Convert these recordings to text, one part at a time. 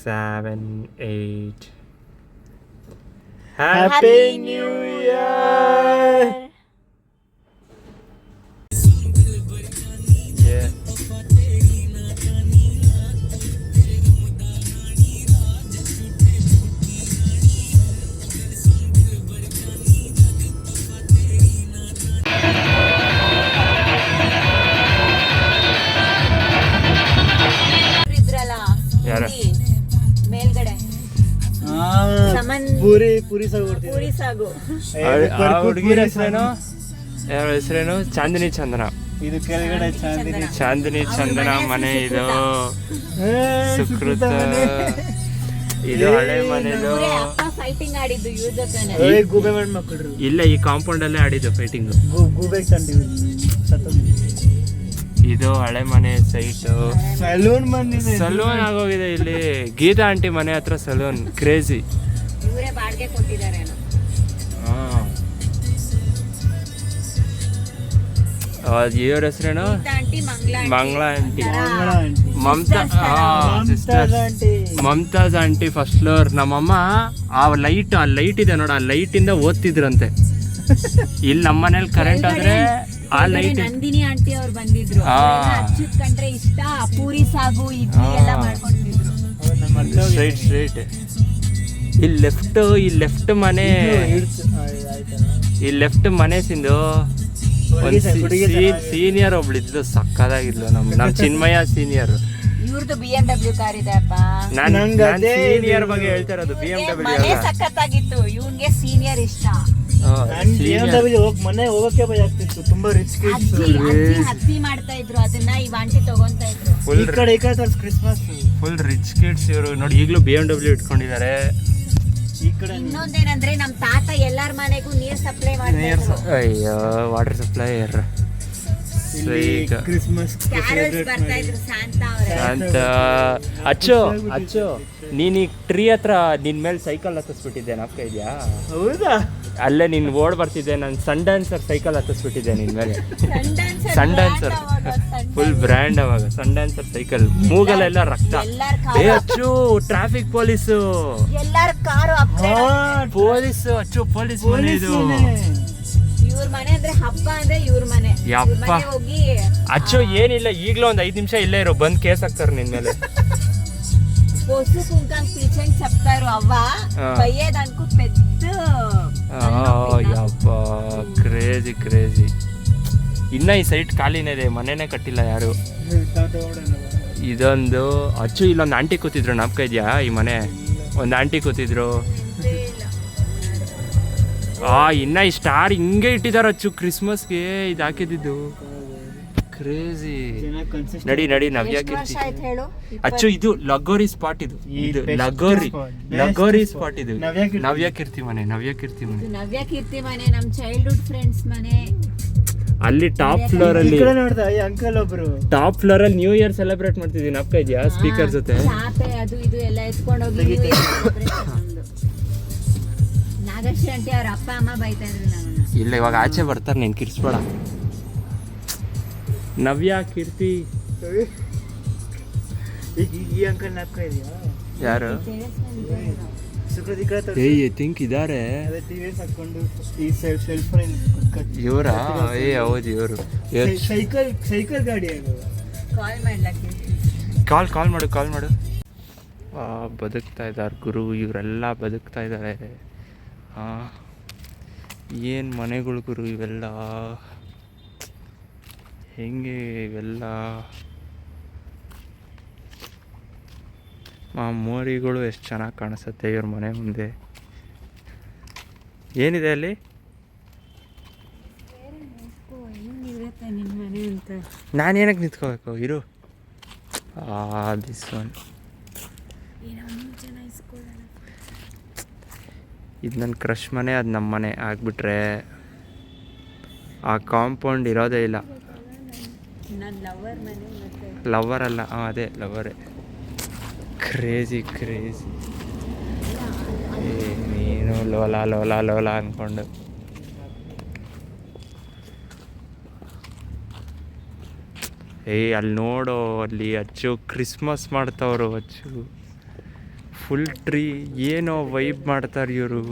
7, 8. Happy New Year! Yeah. ಇದ್ರಲ್ಲ ಯಾರು? ಮೇಲ್ಗಡೆ ಪೂರಿ ಸಾಗು ಪೂರಿ ಸಾಗು ಆ ಹುಡುಗಿರ ಹೆಸರೇನು? ಯಾರ ಹೆಸರೇನು? ಚಾಂದಿನಿ ಚಂದನ. ಇದು ಕೆಳಗಡೆ ಚಾಂದಿನಿ ಚಂದನ ಮನೆ ಇದು. ಸುಕೃತ ಇದು ಹಳೆ ಮನೆದು. ಅಪ್ಪ ಫೈಟಿಂಗ್ ಆಡಿದ್ದು ಇವ್ರ ಜೊತೆನೆ. ಗೂಬೆ ಮಾಡಿ ಮಕ್ಕಳು ಇಲ್ಲ, ಈ ಕಾಂಪೌಂಡ್ ಅಲ್ಲೇ ಆಡಿದ್ದು ಫೈಟಿಂಗ್. ಗೂಬೆ ತಂಡಿ ಇದು ಹಳೆ ಮನೆ ಸೈಟ್. ಸಲೂನ್ ಬಂದಿದೆ. ಸಲೂನ್ ಆಗೋಗಿದೆ ಇಲ್ಲಿ. ಗೀತಾ ಆಂಟಿ ಮನೆ ಹತ್ರ ಸಲೂನ್. ಕ್ರೇಜಿ. ಇವರೇ ಬಾಡಿಗೆ ಕೊಟ್ಟಿದ್ದಾರೆ. ಇವ್ರ ಹೆಸರೇನು? Mangala aunty. Mumtaz aunty first floor. ನಮ್ಮಮ್ಮ ಆ ಲೈಟ್ ಇದೆ ನೋಡ, ಆ ಲೈಟ್ ಇಂದ ಓದ್ತಿದ್ರಂತೆ. ಇಲ್ಲಿ ನಮ್ಮ ಮನೇಲಿ ಕರೆಂಟ್ ಆದ್ರೆ ಆ ಲೈಟ್. ನಂದಿನಿ ಆಂಟಿ ಅವ್ರು ಬಂದಿದ್ರು. ಅಚ್ಚುತ್ ಕಂಡ್ರೆ ಇಷ್ಟ. ಪೂರಿ ಸಾಗು ಇಡ್ಲಿ ಎಲ್ಲ ಮಾಡ್ಕೊಡ್ತಿದ್ರು. ಸ್ಟ್ರೈಟ್ ಈ ಲೆಫ್ಟ್ ಮನೆ. ಈ ಲೆಫ್ಟ್ ಮನೆ ಸಿಂದು ಸೀನಿಯರ್ ಒಬ್ಳಿದ್ಲು, ಸಕ್ಕದಾಗಿದ್ಲು. ನಮ್ ಚಿನ್ಮಯ ಸೀನಿಯರ್. ಇವ್ರದ್ದು BMW ಕಾರ್ ಇದೆ ಅಪ್ಪ. ನಾನು ಸೀನಿಯರ್ ಬಗ್ಗೆ ಹೇಳ್ತಾ ಇರೋದು. BMW ಸಖತ್ತಾಗಿತ್ತು. ಇವ್ನ್ಗೆ ಸೀನಿಯರ್ ಇಷ್ಟ. ಮನೆ ಹೋಗಕ್ಕೆ ಭಯ ಆಗ್ತಿತ್ತು. ತುಂಬಾ ರಿಚ್ ಹತ್ತಿ ಮಾಡ್ತಾ ಇದ್ರು. ಅದನ್ನ ಈ ಆಂಟಿ ತಗೊಂತಾ ಇದ್ರು. ಕ್ರಿಸ್ಮಸ್ ಫುಲ್ ರಿಚ್ ಕಿಡ್ಸ್ ಇವರು. ನೋಡಿ, ಈಗಲೂ BMW ಇಟ್ಕೊಂಡಿದ್ದಾರೆ. ಇನ್ನೊಂದೇನಂದ್ರೆ ನಮ್ ತಾತ ಎಲ್ಲಾರ ಮನೆಗೂ ನೀರ್ ಸಪ್ಲೈ ಮಾಡ್ತಾರೆ. ಅಯ್ಯೋ, ವಾಟರ್ ಸಪ್ಲೈಯರ್. ಕ್ರಿಸ್ಮಸ್ ಬರ್ತಾ ಇದ್ರು ಸಾಂತಾ ಅಂತ. ಅಚ್ಚು ನೀನ್ ಈಗ ಟ್ರೀ ಹತ್ರ ನಿನ್ ಮೇಲೆ ಸೈಕಲ್ ಹತ್ತಿಸ್ಬಿಟ್ಟಿದ್ದೆ, ನಾಪ್ಕ ಇದೆಯಾ? ಹೌದಾ? ಅಲ್ಲೇ ನೀನ್ ಓಡ್ ಬರ್ತಿದ್ದೆ. ನಾನು ಸನ್ ಡ್ಯಾನ್ಸರ್ ಸೈಕಲ್ ಹತ್ತಿಸ್ಬಿಟ್ಟಿದ್ದೆ ನಿನ್ ಮೇಲೆ. ಸನ್ ಡ್ಯಾನ್ಸರ್ ಫುಲ್ ಬ್ರ್ಯಾಂಡ್ ಅವಾಗ. ಸನ್ ಡ್ಯಾನ್ಸರ್ ಸೈಕಲ್. ಮೂಗಲೆಲ್ಲ ರಕ್ತ. ಅಚ್ಚು ಟ್ರಾಫಿಕ್ ಪೊಲೀಸು. ಎಲ್ಲಾರ ಕಾರು ಪೊಲೀಸ್. ಅಚ್ಚು ಪೊಲೀಸ್ ಮನೆ ಇದು. ಇವ್ರ ಮನೆ ಅಂದ್ರೆ ಹಬ್ಬ ಅಂದ್ರೆ ಇವ್ರ ಮನೆ. ಯಪ್ಪ ಹೋಗಿ ಅಚ್ಚು ಏನಿಲ್ಲ, ಈಗ್ಲೂ ಒಂದ್ 5 ನಿಮಿಷ ಇಲ್ಲೇ ಇರೋ, ಬಂದ್ ಕೇಸ್ ಹಾಕ್ತಾರ ನಿನ್ ಮೇಲೆ. ಪೊಸು ಕುಂಕಂಗ್ ಪಿಚನ್ చెప్తారు ಅವ್ವ. ಬಯ್ಯದನ್ಕು ಪೆದ್ದ. ಯಪ್ಪ, ಕ್ರೇಜಿ. ಇನ್ನ ಈ ಸೈಟ್ ಖಾಲಿನೇ ಇದೆ, ಮನೆನೇ ಕಟ್ಟಿಲ್ಲ ಯಾರು. ಇದೊಂದು ಅಚ್ಚು ಇಲ್ಲೊಂದು ಆಂಟಿ ಕೂತಿದ್ರು, ನಾಪ್ಕ ಇದೆಯಾ? ಈ ಮನೆ ಒಂದು ಆಂಟಿ ಕೂತಿದ್ರು. ಇನ್ನ ಈ ಸ್ಟಾರ್ ಹಿಂಗೆ ಇಟ್ಟಿದಾರ ಅಚ್ಚು. ಕ್ರಿಸ್ಮಸ್ಗೆ ಇದು ಹಾಕಿದ್ದು. ಕ್ರೇಜಿ. ನಡಿ ನವ್ಯ ಕೀರ್ತಿ. ಅಚ್ಚು ಇದು ಲಗೋರಿ ಸ್ಪಾಟ್. ಇದು ಲಗೋರಿ ಸ್ಪಾಟ್. ಇದು ನವ್ಯ ಕೀರ್ತಿ ಮನೆ. ನವ್ಯ ಕೀರ್ತಿ ಮನೆ ನಮ್ ಚೈಲ್ಡ್ಹುಡ್ ಫ್ರೆಂಡ್ಸ್ ಮನೆ. ಅಲ್ಲಿ ಟಾಪ್ ಫ್ಲೋರ್ ಅಲ್ಲಿ ಅಂಕಲ್ ಒಬ್ರು ಟಾಪ್ ಫ್ಲೋರ್ ಅಲ್ಲಿ ನ್ಯೂ ಇಯರ್ ಸೆಲೆಬ್ರೇಟ್ ಮಾಡ್ತಿದೀನಿ. ಅಪ್ಪ ಇದೆಯಾ ಸ್ಪೀಕರ್ ಜೊತೆ? ಅದು ಇದು ಎಲ್ಲ ಎತ್ಕೊಂಡು ಹೋಗಿ ನಾಗಶ್ರೀ ಆಂಟಿ ಅವ್ರ ಅಪ್ಪ ಅಮ್ಮ ಬೈತಾ ಇದ್ರು ನಮ್ಮನ್ನ. ಇಲ್ಲ, ಇವಾಗ ಆಚೆ ಬರ್ತಾರೆ, ನೀನ್ ಕಿರ್ಸ್ಬೇಡ. ನವ್ಯ ಕೀರ್ತಿ ಈ ಅಂಕಲ್ ನಾಪ್ಕ ಇದೆಯಾ? ಯಾರು? ಥಿಂಕ್ ಇದಾರೆ ಇವರ. ಹೌದು, ಇವರು ಸೈಕಲ್ ಗಾಡಿ. ಕಾಲ್ ಮಾಡು. ಬದುಕ್ತಾ ಇದ್ದಾರೆ ಗುರು, ಇವರೆಲ್ಲ ಬದುಕ್ತಾ ಇದ್ದಾರೆ. ಏನು ಮನೆಗಳು ಗುರು ಇವೆಲ್ಲ, ಹೆಂಗೆ ಇವೆಲ್ಲ ಮೋರಿಗಳು ಎಷ್ಟು ಚೆನ್ನಾಗಿ ಕಾಣಿಸುತ್ತೆ ಇವ್ರ ಮನೆ ಮುಂದೆ. ಏನಿದೆ ಅಲ್ಲಿ? ನಾನು ಏನಕ್ಕೆ ನಿಂತ್ಕೋಬೇಕು? ಇರು. This one. ಇದು ನನ್ನ ಕ್ರಶ್ ಮನೆ, ಅದು ನಮ್ಮ ಮನೆ ಆಗಿಬಿಟ್ರೆ ಆ ಕಾಂಪೌಂಡ್ ಇರೋದೇ ಇಲ್ಲ. ಲವರ್ ಅಲ್ಲ, ಅದೇ ಲವರೇ. ಕ್ರೇಜಿ. ನೀನು ಲೋಲಾ ಅಂದ್ಕೊಂಡು. ಅಲ್ಲಿ ನೋಡೋ, ಅಲ್ಲಿ ಅಚ್ಚು ಕ್ರಿಸ್ಮಸ್ ಮಾಡ್ತಾವ್ರು. ಅಚ್ಚು ಫುಲ್ ಟ್ರೀ ಏನೋ ವೈಬ್ ಮಾಡ್ತಾರೆ ಇವರು.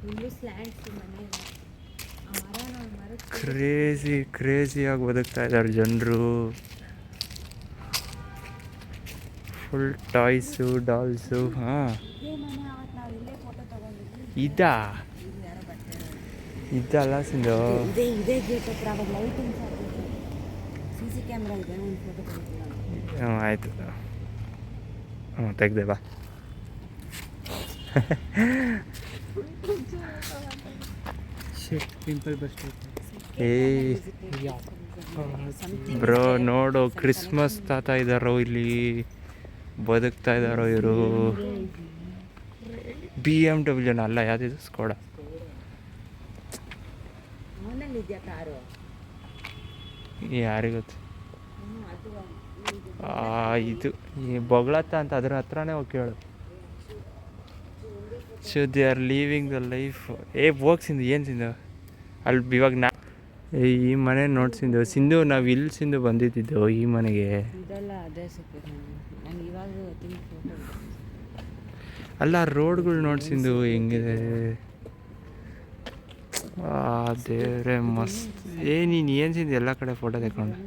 ಫುಲ್ಲು ಸ್ಲ್ಯಾಂಡ್ಸ್ ಮನೆ ಆ ಮರ ನೋಡಿ ಮರ ಕ್ರೇಜಿಯಾಗಿ ಬದುಕ್ತಾ ಇದ್ದಾರೆ ಜನರು. Full toys dolls. ಹಾಂ ಇದೇ ಮನೆ ಅವತ್ತು ನಾವು ಇಲ್ಲೇ ಫೋಟೋ ತಗೊಂಡಿದ್ವಿ. ಇದಲ್ಲ ಸಿಂಧು. ಇದೇ ಗೇಟ್ ಹತ್ರ ಅವಾಗ ಲೈಟಿಂಗ್ಸ್ ಆಗ್ತದೆ. CC ಕ್ಯಾಮ್ರಾ ಇದೆ, ನಾನು ಫೋಟೋ ತಗೊಂಡಿಲ್ಲ. ಹ್ಞೂ ಆಯಿತು. ಹ್ಞೂ ತೆಗ್ದೆ ಬಾ. ಪಿಂಪಲ್ ಬಸ್ ಏಯ್ ಬ್ರೋ ನೋಡು, ಕ್ರಿಸ್ಮಸ್ ತಾತ ಇದ್ದಾರೋ ಇಲ್ಲಿ, ಬದುಕ್ತಾ ಇದ್ದಾರೋ ಇವರು. BMW ಅಲ್ಲ, ಯಾವುದಿದು ಸ್ಕೋಡ. ಅವನಲ್ಲಿದ್ಯಾ ಕಾರು? ಯಾರಿಗೊತ್ತು. ಇದು ಈ ಬೊಗಳತ್ತ ಅಂತ ಅದ್ರ ಹತ್ರನೇ ಹೋಗಿ ಕೇಳು. So they are living the life. ಹೋಗ್ಸಿಂದು ಏನು ಸಿಂಧು ಅಲ್ಲಿ ಇವಾಗ ಈ ಮನೆ ನೋಡ್ಸಿಂದು ಸಿಂಧು, ನಾವು ಇಲ್ಲಿ ಸಿಂಧು ಬಂದಿದ್ದು ಈ ಮನೆಗೆ. ಇದೆಲ್ಲ ಅದೇ ಸಿಕ್ಕಿದೆ ನಂಗೆ ಇವಾಗ ಫೋಟೋ. ಅಲ್ಲ ರೋಡ್ಗಳು ನೋಡ್ಸಿಂದು ಹೆಂಗಿದೆ. ದೇವ್ರೆ ಮಸ್ತ್. ನೀನು ಏನು ಸಿಂಧು ಎಲ್ಲ ಕಡೆ ಫೋಟೋ ತಗೊಂಡು?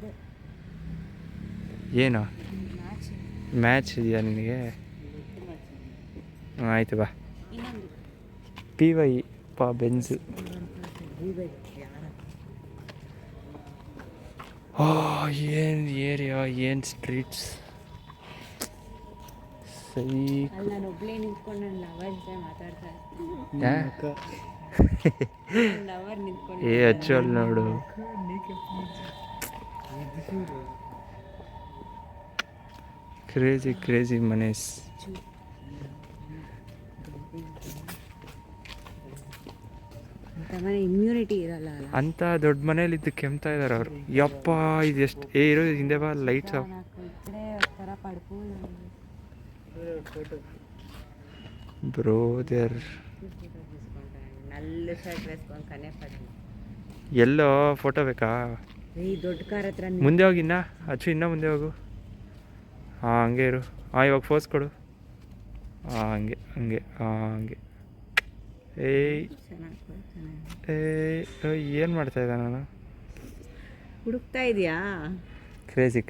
ಏನು ಮ್ಯಾಚ್ ಇದೆಯಾ ನಿನಗೆ? ಆಯಿತು ಬಾ. PY Benz. ಏನು ಏರಿಯಾ, ಏನು ಸ್ಟ್ರೀಟ್ಸ್. ಸರಿ. ನಾನು ಒಬ್ಳೇ ನಿಂತ್ಕೊಂಡು ನನ್ನ ಲವರ್ ಜೊತೆ ಮಾತಾಡ್ತಾ ಲವರ್ ನಿಂತ್ಕೊಂಡು ಅಚ್ಚು ಅಲ್ಲಿ ನೋಡು. ಕ್ರೇಜಿ ಮನೇಸ್. ಇಮ್ಯುನಿಟಿ ಇರಲ್ಲ ಅಂತ ದೊಡ್ಡ ಮನೇಲಿದ್ದು ಕೆಮ್ತಾ ಇದಾರೆ ಅವರು. ಯಪ್ಪ ಇದು ಎಷ್ಟು ಇರೋ ಹಿಂದೆ ಬಾ ಲೈಟ್ಸ್ ಆಫ್. ಬ್ರೋದರ್ ಎಲ್ಲೋ ಫೋಟೋ ಬೇಕಾ? ದೊಡ್ಡ ಕಾರ್ ಹತ್ರ ಮುಂದೆ ಹೋಗಿ ಇನ್ನ ಅಚ್ಚು, ಇನ್ನೂ ಮುಂದೆ ಹೋಗು. ಹಾಂ ಹಂಗೆ ಇರು. ಹಾಂ ಇವಾಗ ಫೋಸ್ ಕೊಡು. ಹಾಂ ಹಂಗೆ. ಏಯ್ ಏನು ಮಾಡ್ತಾ ಇದ್ದ ನಾನು? ಹುಡುಕ್ತಾ ಇದೆಯಾ? Crazy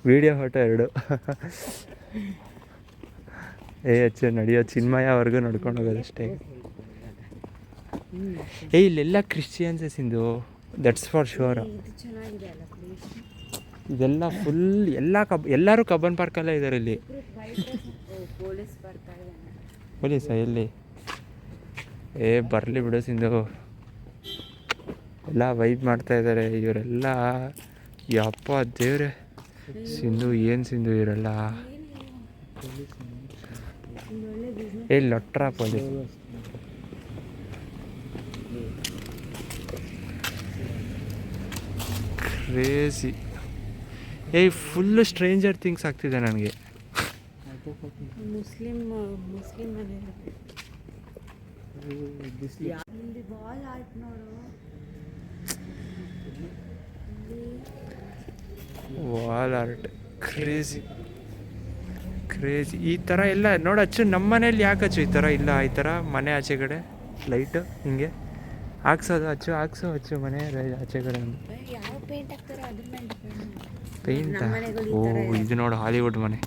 video photo 2. ಅಚ್ಚು ನಡೆಯೋ ಚಿನ್ಮಯವರೆಗೂ ನಡ್ಕೊಂಡು ಹೋಗೋದಷ್ಟೇ. ಇಲ್ಲೆಲ್ಲ ಕ್ರಿಶ್ಚಿಯನ್ಸೇ ಸಿಂಧು, ದಟ್ಸ್ ಫಾರ್ ಶೋರ್. ಇದೆಲ್ಲ ಫುಲ್ ಎಲ್ಲರೂ ಕಬ್ಬನ್ ಪಾರ್ಕಲ್ಲೇ ಇದ್ದಾರೆ ಇಲ್ಲಿ. ಪೊಲೀಸಾ ಎಲ್ಲಿ? ಬರಲಿ ಬಿಡು ಸಿಂಧು, ಎಲ್ಲ ವೈಬ್ ಮಾಡ್ತಾ ಇದ್ದಾರೆ ಇವರೆಲ್ಲ. ಯಪ್ಪ ದೇವ್ರೆ ಸಿಂಧು, ಏನು ಸಿಂಧು ಇವರೆಲ್ಲ. ಲೊಟ್ರ police. Crazy. Full stranger things ಆಗ್ತಿದೆ ನನಗೆ. ಮುಸ್ಲಿಂ ಬಾಲ್ ಆರ್ಟ್ ನೋಡು. Wall art crazy. ಈ ಥರ ಎಲ್ಲ ನೋಡಚ್ಚು. ನಮ್ಮ ಮನೇಲಿ ಯಾಕಚ್ಚು ಈ ಥರ ಇಲ್ಲ? ಈ ಥರ ಮನೆ ಆಚೆ ಕಡೆ ಲೈಟು ಹಿಂಗೆ ಹಾಕ್ಸೋದು ಅಚ್ಚು ಮನೆ ಆಚೆ ಕಡೆ ಒಂದು ಯಾವ ಪೇಂಟ್ ಹಾಕ್ತಾರೋ ಅದ್ರ ಮೇಲೆ ಪೇಂಟ್. ಇದು ನೋಡು ಹಾಲಿವುಡ್ ಮನೆ.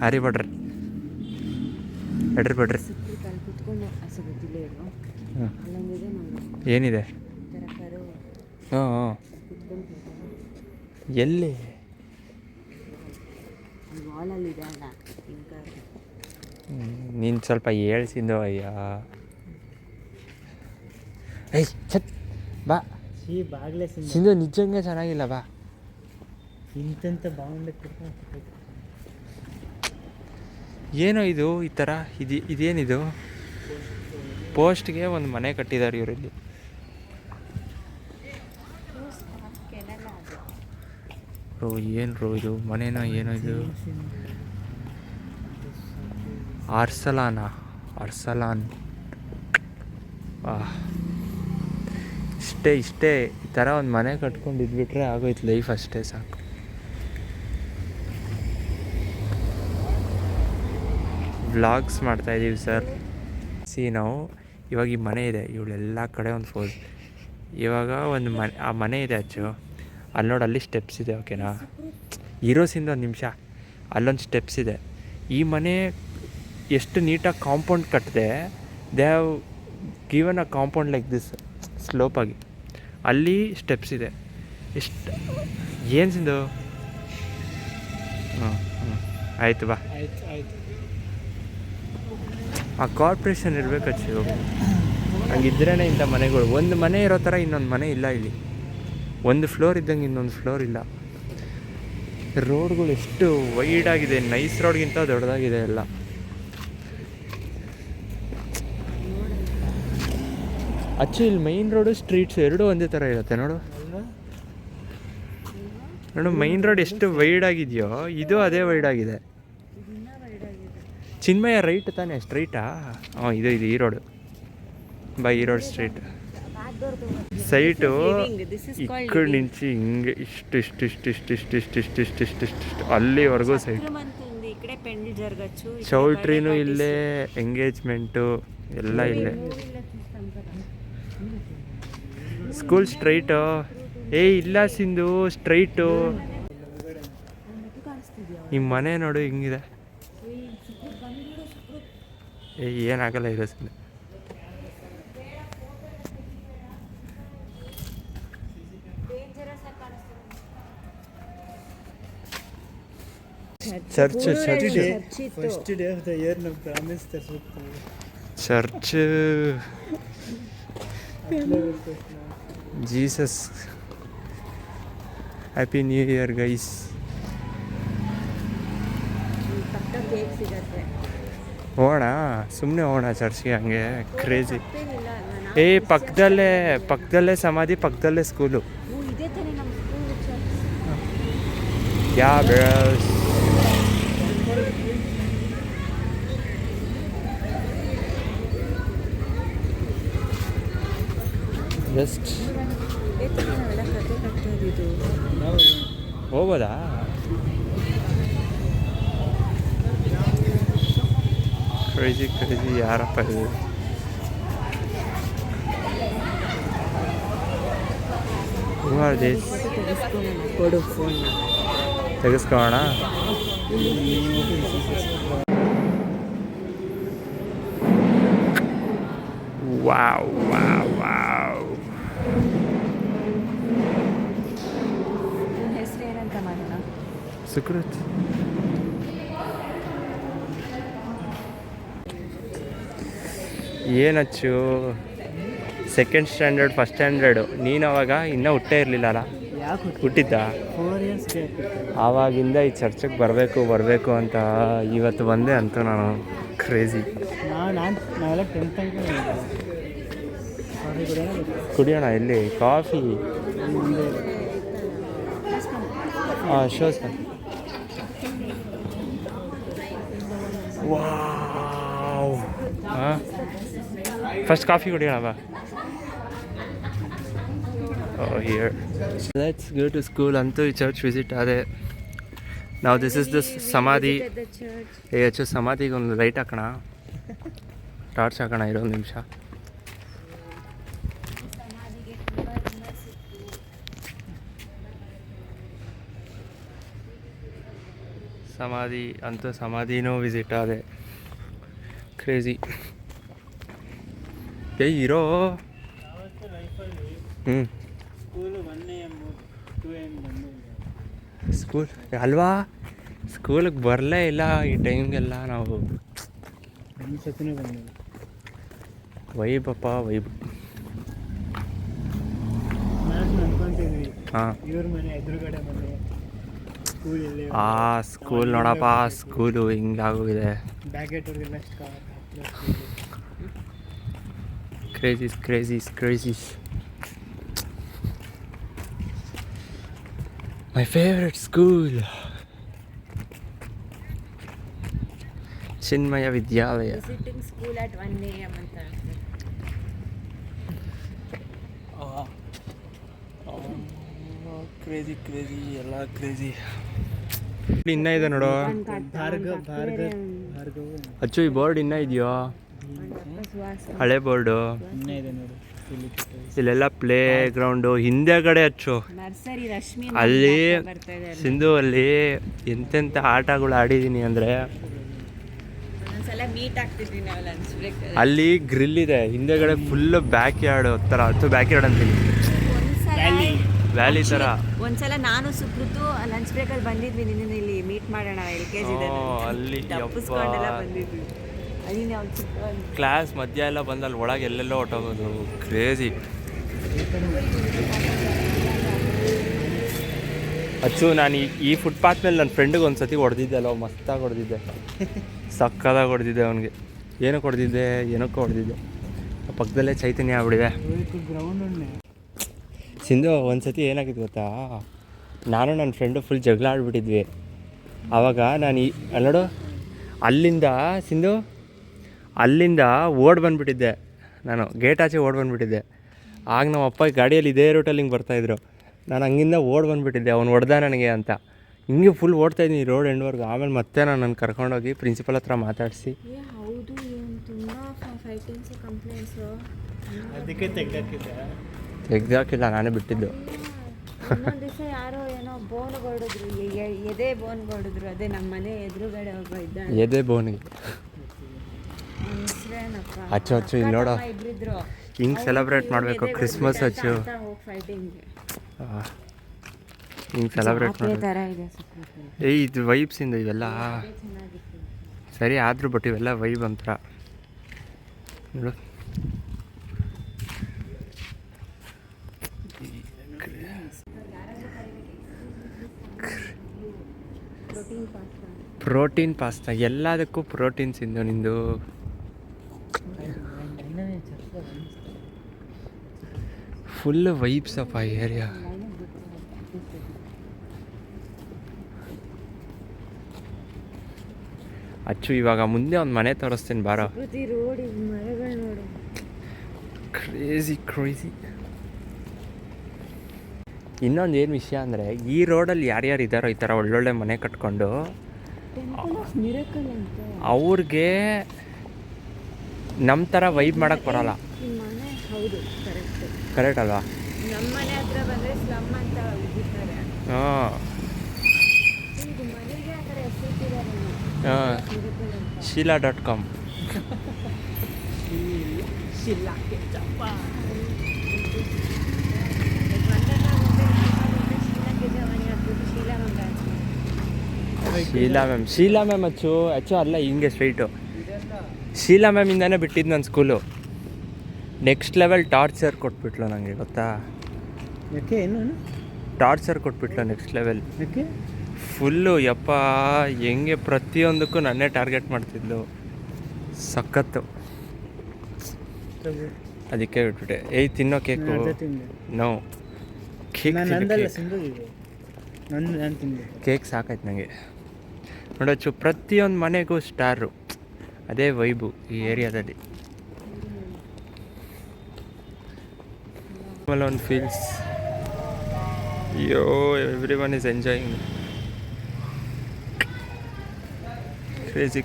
ಹ್ಯಾರಿ ಪಾಟರ್ ಕುತ್ಕೊಂಡು ಏನಿದೆ? ಎಲ್ಲಿ? ನೀನು ಸ್ವಲ್ಪ ಹೇಳ್ಸಿದ್ದು. ಅಯ್ಯ ಛತ್ ಬಾ ಸಿಂಧು, ನಿಜಂಗೆ ಚೆನ್ನಾಗಿಲ್ಲ ಬಾ. ಇಂಥ ಬಾಂಡ್ ಏನೋ ಇದು ಈ ಥರ ಇದೇನಿದು? ಪೋಸ್ಟ್ಗೆ ಒಂದು ಮನೆ ಕಟ್ಟಿದ್ದಾರೆ ಇವರಲ್ಲಿ. ಏನು ಇದು ಮನೇನೋ ಏನೋ ಇದು? ಅರ್ಸಲಾನ್. ಇಷ್ಟೇ ಈ ಥರ ಒಂದು ಮನೆ ಕಟ್ಕೊಂಡು ಇದ್ಬಿಟ್ರೆ ಆಗೋಯ್ತು ಲೈಫ್, ಅಷ್ಟೇ ಸಾಕು. ವ್ಲಾಗ್ಸ್ ಮಾಡ್ತಾಯಿದ್ದೀವಿ ಸರ್. ನಾವು ಇವಾಗ ಈ ಮನೆ ಇದೆ, ಇವಳೆಲ್ಲ ಕಡೆ ಒಂದು ಫೋಸ್. ಇವಾಗ ಒಂದು ಮನೆ, ಆ ಮನೆ ಇದೆ ಅಚ್ಚು, ಅಲ್ಲಿ ನೋಡಿ, ಅಲ್ಲಿ ಸ್ಟೆಪ್ಸ್ ಇದೆ, ಓಕೆನಾ? ಇರೋಸಿಂದ ಒಂದು ನಿಮಿಷ, ಅಲ್ಲೊಂದು ಸ್ಟೆಪ್ಸ್ ಇದೆ. ಈ ಮನೆ ಎಷ್ಟು ನೀಟಾಗಿ ಕಾಂಪೌಂಡ್ ಕಟ್ಟಿದೆ. They have given a compound like this, ಸ್ಲೋಪಾಗಿ. ಅಲ್ಲಿ ಸ್ಟೆಪ್ಸ್ ಇದೆ. ಎಷ್ಟು ಏನು ಸಿಂದು? ಆಯಿತು ಬಾ. ಆ ಕಾರ್ಪೊರೇಷನ್ ಇರಬೇಕಚ್ಚು, ಹಂಗಿದ್ರೇ ಇಂಥ ಮನೆಗಳು. ಒಂದು ಮನೆ ಇರೋ ಥರ ಇನ್ನೊಂದು ಮನೆ ಇಲ್ಲ ಇಲ್ಲಿ. ಒಂದು ಫ್ಲೋರ್ ಇದ್ದಂಗೆ ಇನ್ನೊಂದು ಫ್ಲೋರ್ ಇಲ್ಲ. ರೋಡ್ಗಳು ಎಷ್ಟು ವೈಡಾಗಿದೆ, ನೈಸ್ ರೋಡ್ಗಿಂತ ದೊಡ್ಡದಾಗಿದೆ ಎಲ್ಲ. ಅಚ್ಚು ಇಲ್ಲಿ ಮೈನ್ ರೋಡು ಸ್ಟ್ರೀಟ್ಸ್ ಎರಡೂ ಒಂದೇ ಥರ ಇರುತ್ತೆ ನೋಡು. ಮೈನ್ ರೋಡ್ ಎಷ್ಟು ವೈಡ್ ಆಗಿದೆಯೋ ಇದು ಅದೇ ವೈಡ್ ಆಗಿದೆ. ಚಿನ್ಮಯ ರೈಟ್ ತಾನೇ, ಸ್ಟ್ರೈಟಾ? ಇದು ಈ ರೋಡು ಈ ರೋಡ್ ಸ್ಟ್ರೀಟ್. ಸೈಟು ಈ ಕಡೆ ನಿಂಚಿ ಹಿಂಗೆ ಇಷ್ಟು ಅಲ್ಲಿವರೆಗೂ ಸೈಟ್. ಚೌಲ್ಟ್ರಿನೂ ಇಲ್ಲೇ, ಎಂಗೇಜ್ಮೆಂಟು ಎಲ್ಲ ಇಲ್ಲೇ. School straight. ಇಲ್ಲ ಸಿಂಧು, ಸ್ಟ್ರೈಟು. ನಿಮ್ಮ ಮನೆ ನೋಡು ಹಿಂಗಿದೆ. ಏನಾಗಲ್ಲ ಇರೋ Sindhu. Church first day of the year ನಮ್ಮ ಪ್ರಾಮಿಸ್ ತರಿಸ್ಬೇಕು. Church. Jesus. Happy new year guys. ಹೋಗೋಣ, ಸುಮ್ಮನೆ ಹೋಗೋಣ ಚರ್ಚ್ಗೆ, ಹಂಗೆ ಕ್ರೇಜಿ. ಪಕ್ಕದಲ್ಲೇ ಸಮಾಧಿ, ಪಕ್ಕದಲ್ಲೇ ಸ್ಕೂಲು. Yeah bros. ಜಸ್ಟ್ ಹೋಗೋದಾ? ಕ್ರೇಜಿ ಯಾರಪ್ಪ ಇದು? ತೆಗೆಸ್ಕೋಣ. Wow wow wow. ಸುಕೃತ್. ಏನಚ್ಚು, ಸೆಕೆಂಡ್ ಸ್ಟ್ಯಾಂಡರ್ಡ್, ಫಸ್ಟ್ ಸ್ಟ್ಯಾಂಡರ್ಡು. ನೀನು ಅವಾಗ ಇನ್ನೂ ಹುಟ್ಟೇ ಇರಲಿಲ್ಲ ಅಲ್ಲ? ಹುಟ್ಟಿದ್ದ? 4 years ಆವಾಗಿಂದ ಈ ಚರ್ಚಿಗೆ ಬರಬೇಕು ಅಂತ ಇವತ್ತು ಬಂದೆ ಅಂತೂ ನಾನು. ಕ್ರೇಜಿ. ನಾವೆಲ್ಲ 10th ಕುಡಿಯೋಣ. ಎಲ್ಲಿ coffee? Show sir. Wow. First coffee ಕುಡಿಯೋಣ ಬಾ. Here let's go to school. ಅಂತೂ ಈ ಚರ್ಚ್ ವಿಸಿಟ್ ಆದೆ ನಾವು. ದಿಸ್ ಇಸ್ ದ ಸಮಾಧಿ. ಹೆಚ್ಚು ಸಮಾಧಿಗೆ ಒಂದು ಲೈಟ್ ಹಾಕೋಣ, ಟಾರ್ಚ್ ಹಾಕೋಣ. ಇರೋದು ನಿಮಿಷ. ಸಮಾಧಿ ಅಂತೂ, ಸಮಾಧಿನೂ ವಿಸಿಟ್ ಆದೆ. ಕ್ರೇಜಿ. ಇರೋ ಸ್ಕೂಲ್ ಅಲ್ವಾ? ಸ್ಕೂಲಿಗೆ ಬರಲೇ ಇಲ್ಲ ಈ ಟೈಮ್ಗೆಲ್ಲ ನಾವು. ವೈಬಪ್ಪ ವೈಬ್. ಹಾಂ, ಸ್ಕೂಲ್ ನೋಡಪ್ಪ, ಸ್ಕೂಲು ಹಿಂಗಾಗೋಗಿದೆ. Crazy. My favorite school, Chinmaya Vidyalaya. Visiting school at 1 AM ಅಂತ. ಕ್ರೇಜಿ ಕ್ರೇಜಿ ಎಲ್ಲ ಕ್ರೇಜಿ. ಇನ್ನ ಇದೆ ನೋಡು ಅಚ್ಚು, ಈ ಬೋರ್ಡ್ ಇನ್ನ ಇದೆಯೋ? ಹಳೆ ಬೋರ್ಡು ಇನ್ನೂ ಇದೆ ನೋಡು. ಇಲ್ಲೆಲ್ಲ ಪ್ಲೇ ಗ್ರೌಂಡು ಹಿಂದೆಗಡೆ ಅಚ್ಚು. ನರ್ಸರಿ ರಶ್ಮಿ ಅಲ್ಲಿ ಸಿಂಧು ಅಲ್ಲಿ ಎಂತೆಂಥ ಆಟಗಳು ಆಡಿದ್ದೀನಿ ಅಂದರೆ, ಒಂದ್ಸಲ ಮೀಟ್ ಆಗ್ತಿದ್ವಿ ನಾವು ಲಂಚ್ ಬ್ರೇಕ್. ಅಲ್ಲಿ ಗ್ರಿಲ್ ಇದೆ ಹಿಂದೆಗಡೆ, ಫುಲ್ ಬ್ಯಾಕ್ ಯಾರ್ಡ್ ಥರ, ಅದು ಬ್ಯಾಕ್ ಯಾರ್ಡ್ ಅಂತೀನಿ, ವ್ಯಾಲಿ ಥರ. ಒಂದ್ಸಲ ನಾನು ಸುಪ್ರತು ಲಂಚ್ ಬ್ರೇಕಲ್ಲಿ ಬಂದಿದ್ವಿ, ನಿನ್ನ ಇಲ್ಲಿ ಮೀಟ್ ಮಾಡೋಣ LKG ಅಲ್ಲಿ ತಪ್ಪಿಸ್ಕೊಂಡೆಲ್ಲ ಬಂದಿದ್ವಿ. ಅಲ್ಲಿ ನಾವು ಕ್ಲಾಸ್ ಮಧ್ಯ ಎಲ್ಲ ಬಂದು ಅಲ್ಲಿ ಒಳಗೆ ಎಲ್ಲೆಲ್ಲೋ ಹೊಟ್ಟೋಗೋದು, ಕ್ರೇಜಿ. ಅಚ್ಚು, ನಾನು ಈ ಫುಟ್ಪಾತ್ ಮೇಲೆ ನನ್ನ ಫ್ರೆಂಡಿಗೆ ಒಂದು ಸತಿ ಹೊಡೆದಿದ್ದೆ ಅಲ್ಲ, ಮಸ್ತಾಗಿ ಹೊಡೆದಿದ್ದೆ, ಸಕ್ಕದಾಗಿ ಹೊಡೆದಿದ್ದೆ ಅವನಿಗೆ. ಏನಕ್ಕೆ ಹೊಡೆದಿದ್ದೆ, ಏನಕ್ಕೂ ಹೊಡೆದಿದ್ದೆ. ಪಕ್ಕದಲ್ಲೇ ಚೈತನ್ಯ ಆಗ್ಬಿಟ್ಟಿದೆ. ಸಿಂಧು ಒಂದು ಸತಿ ಏನಾಗಿತ್ತು ಗೊತ್ತಾ, ನಾನು ನನ್ನ ಫ್ರೆಂಡು ಫುಲ್ ಜಗಳ ಆಡ್ಬಿಟ್ಟಿದ್ವಿ. ಆವಾಗ ನಾನು ನೋಡು ಅಲ್ಲಿಂದ ಸಿಂಧು ಅಲ್ಲಿಂದ ಓಡ್ ಬಂದುಬಿಟ್ಟಿದ್ದೆ, ನಾನು ಗೇಟ್ ಆಚೆ ಓಡ್ ಬಂದುಬಿಟ್ಟಿದ್ದೆ. ಆಗ ನಮ್ಮ ಅಪ್ಪ ಗಾಡಿಯಲ್ಲಿ ಇದೇ ರೂಟಲ್ಲಿ ಹಿಂಗೆ ಬರ್ತಾಯಿದ್ರು, ನಾನು ಹಂಗಿಂದ ಓಡ್ ಬಂದುಬಿಟ್ಟಿದ್ದೆ, ಅವ್ನು ಹೊಡೆದ ನನಗೆ ಅಂತ. ಹಿಂಗೆ ಫುಲ್ ಓಡ್ತಾಯಿದ್ದೀನಿ ರೋಡ್ ಎಂಡ್ವರೆಗೂ. ಆಮೇಲೆ ಮತ್ತೆ ನಾನು ಕರ್ಕೊಂಡೋಗಿ ಪ್ರಿನ್ಸಿಪಲ್ ಹತ್ರ ಮಾತಾಡಿಸಿ, ಹೌದು ತುಂಬ ಫೈಟಿಂಗ್ಸು ಕಂಪ್ಲೇಂಟ್ಸು, ಅದಕ್ಕೆ ತೆಗ್ದಾಕಿಲ್ಲ, ನಾನೇ ಬಿಟ್ಟಿದ್ದು. ಇನ್ನೊಂದು ದಿವಸ ಯಾರೋ ಏನೋ ಬೋನ್ ಹೊಡೆದ್ರು, ಎದೆ ಬೋನ್ ಹೊಡೆದ್ರು. ಅದೇ ನಮ್ಮ ಮನೆ ಎದುರುಗಡೆ ಒಬ್ಬ ಇದ್ದ, ಎದೆ ಬೋನಿಗೆ. ಅಚ್ಚು ಅಚ್ಚು ಇಲ್ಲಿ ನೋಡೋ, ಇಬ್ಬರಿದ್ರು ಹಿಂಗೆ ಸೆಲೆಬ್ರೇಟ್ ಮಾಡಬೇಕು ಕ್ರಿಸ್ಮಸ್ ಅಚ್ಚು, ಹಿಂಗೆ ಸೆಲೆಬ್ರೇಟ್ ಮಾಡಬೇಕು. ಇದು ವೈಬ್ಸಿಂದ ಇವೆಲ್ಲ ಸರಿ ಆದರೂ, ಬಟ್ ಇವೆಲ್ಲ ವೈಬ್ ಒಂಥರ ನೋಡು. ಪ್ರೋಟೀನ್ ಪಾಸ್ತಾ, ಎಲ್ಲದಕ್ಕೂ ಪ್ರೋಟೀನ್ಸ್ ಇಂದು ನಿಂದು. ಫುಲ್ ವೈಬ್ಸ್ ಅಪ್ಪ ಈ ಏರಿಯಾ. ಅಚ್ಚು, ಇವಾಗ ಮುಂದೆ ಒಂದು ಮನೆ ತೋರಿಸ್ತೀನಿ ಬಾರೋ. Crazy crazy. ಇನ್ನೊಂದು ಏನು ವಿಷಯ ಅಂದರೆ, ಈ ರೋಡಲ್ಲಿ ಯಾರ್ಯಾರು ಇದ್ದಾರೋ ಈ ಥರ ಒಳ್ಳೊಳ್ಳೆ ಮನೆ ಕಟ್ಕೊಂಡು, ಅವ್ರಿಗೆ ನಮ್ಮ ಥರ ವೈಬ್ ಮಾಡೋಕ್ಕೆ ಬರೋಲ್ಲ. ಕರೆಕ್ಟ್ ಅಲ್ವಾ? ನಮ್ಮ ಮನೆ ಹತ್ರ ಬಂದರೆ ಸ್ಲಮ್ ಅಂತ ಇರ್ತಾರೆ. Sheila.com. ಶೀಲಾ ಮ್ಯಾಮ್ ಅಚ್ಚು ಅಲ್ಲ, ಹಿಂಗೆ ಸ್ಟ್ರೈಟು ಶೀಲಾ ಮ್ಯಾಮಿಂದಾನೇ ಬಿಟ್ಟಿದ್ದು ನನ್ನ ಸ್ಕೂಲು. ನೆಕ್ಸ್ಟ್ ಲೆವೆಲ್ ಟಾರ್ಚರ್ ಕೊಟ್ಬಿಟ್ಲು ನನಗೆ, ಗೊತ್ತಾ? ಟಾರ್ಚರ್ ಕೊಟ್ಬಿಟ್ಲು ನೆಕ್ಸ್ಟ್ ಲೆವೆಲ್. ಫುಲ್ಲು ಯಪ್ಪ, ಹೆಂಗೆ ಪ್ರತಿಯೊಂದಕ್ಕೂ ನನ್ನೇ ಟಾರ್ಗೆಟ್ ಮಾಡ್ತಿದ್ಲು, ಸಖತ್ತು. ಅದಕ್ಕೆ ಬಿಟ್ಬಿಟ್ಟೆ. ಏಯ್ ತಿನ್ನೋ ಕೇಕು, ನೋ ಕೇಕ್ ಸಾಕಾಯ್ತು ನನಗೆ. ನೋಡೋಚ್ಚು, ಪ್ರತಿಯೊಂದು ಮನೆಗೂ ಸ್ಟಾರು, ಅದೇ ವೈಬು ಈ ಏರಿಯಾದಲ್ಲಿ. Malone feels, yo, everyone is enjoying. Crazy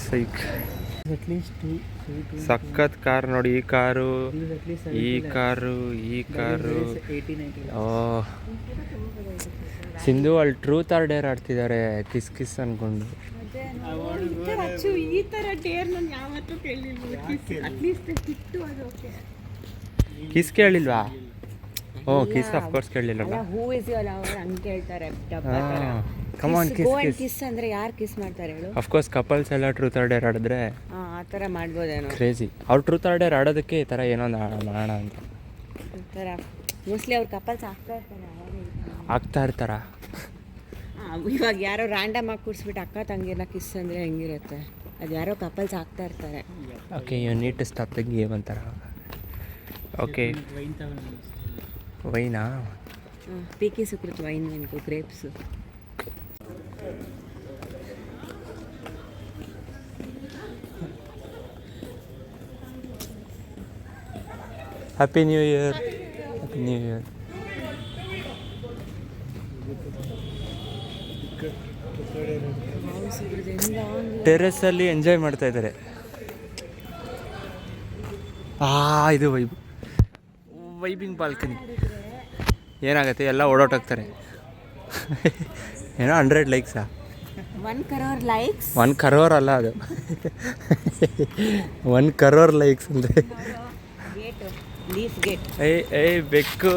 psych. At least two. ಸಖತ್ ಕಾರ್ ನೋಡಿ, ಈ ಕಾರು, ಈ ಕಾರು, ಈ ಕಾರು. ಓಹ್ ಸಿಂಧು, ಅಲ್ಲಿ ಟ್ರೂತ್ ಆರ್ ಡೇರ್ ಆಡ್ತಿದ್ದಾರೆ, ಕಿಸ್ ಕಿಸ್ ಅನ್ಕೊಂಡು. ಈ ಥರ ಡೇರ್ ನಾನು ಯಾವತ್ತೂ ಕೇಳಿಲ್ಲ. ಅಟ್ಲೀಸ್ಟ್ ಕಿಟ್ಟು ಅದು ಓಕೆ. ಕಿಸ್ ಕೇಳಿಲ್ವಾ? ಓ ಕಿಸ್ ಆಫ್ ಕೋರ್ಸ್ ಕೇಳಲಿಲ್ಲ. ಹೂ ಇಸ್ ಯುವರ್ ಲವರ್ ಅಂತ ಕೇಳ್ತಾರೆ. Come on kiss kiss. Kiss ಅಂದ್ರೆ ಯಾರು ಕಿಸ್ ಮಾಡ್ತಾರೆ ಹೇಳು? ಆಫ್ ಕೋರ್ಸ್ ಕಪಲ್ಸ್ ಎಲ್ಲ ಟ್ರೂತ್ ಆರ್ ಡೇರ್ ಆಡಿದ್ರೆ ಆ ಥರ ಮಾಡ್ಬೋದೇನೋ. ಕ್ರೇಜಿ. ಅವ್ರು ಟ್ರೂತ್ ಆರ್ ಡೇರ್ ಆಡೋದಕ್ಕೆ ಈ ಥರ ಏನೋ ಮಾಡೋಣ ಅಂತ. ಈ ಥರ ಮೋಸ್ಟ್ಲಿ ಅವ್ರು ಕಪಲ್ಸ್ ಆಗ್ತಾ ಇರ್ತಾರ. ಇವಾಗ ಯಾರೋ ರ್ಯಾಂಡಮ್ ಆಗಿ ಕೂರಿಸ್ಬಿಟ್ಟು ಅಕ್ಕ ತಂಗಿನ ಕಿಸ್ ಅಂದರೆ ಹೆಂಗಿರುತ್ತೆ? ಅದು ಯಾರೋ ಕಪಲ್ಸ್ ಆಗ್ತಾ ಇರ್ತಾರೆ. Okay, you need to stop the game ಅಂತಾರ. ಓಕೆ, ವೈನಾ? ಪೀಕಿ ಸುಕೃತ್ ವೈನ್ ಬೇಕು, grapes. Happy new year. New year. ಟೆರೆಸಲ್ಲಿ ಎಂಜಾಯ್ ಮಾಡ್ತಾ ಇದ್ದಾರೆ. ಇದು ವೈಬಿಂಗ್ ಬಾಲ್ಕನಿ. ಏನಾಗುತ್ತೆ, ಎಲ್ಲ ಓಡಾಟೋಗ್ತಾರೆ. ಏನೋ 100 ಲೈಕ್ಸಾ? 1 crore ಲೈಕ್ಸ್. 1 crore ಅಲ್ಲ ಅದು. 1 crore ಲೈಕ್ಸ್ ಅಂದರೆ ಬೆಕ್ಕು.